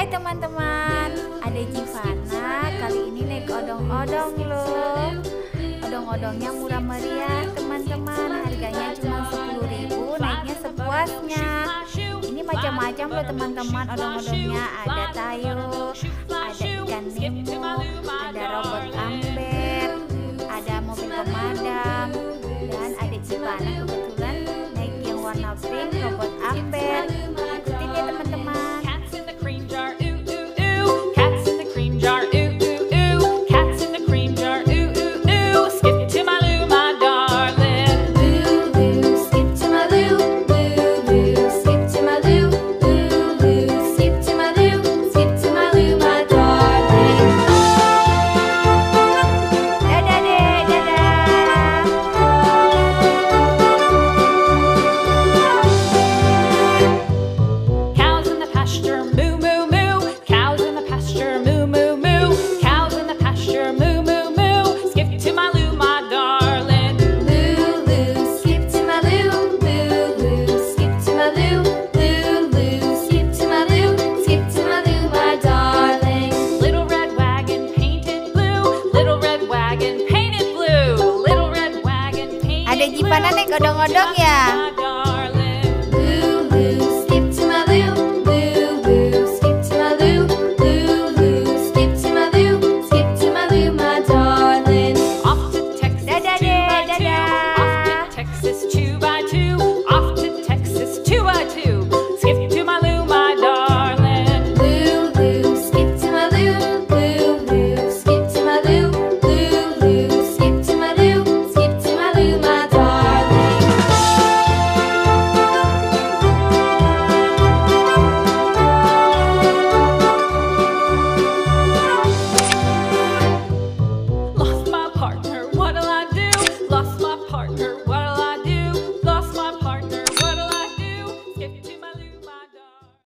Hai teman-teman, ada Jivana. Kali ini naik odong-odong loh. Odong-odongnya murah meriah teman-teman. Harganya cuma 10.000, naiknya sepuasnya. Ini macam-macam loh teman-teman odong-odongnya. Ada tayo, ada ikan nemo, ada robot amber, ada mobil pemadam, dan ada Jivana kebetulan naik yang warna pink robot amber. Ikutin ya teman-teman. Ada Jivana naik odong-odong ya.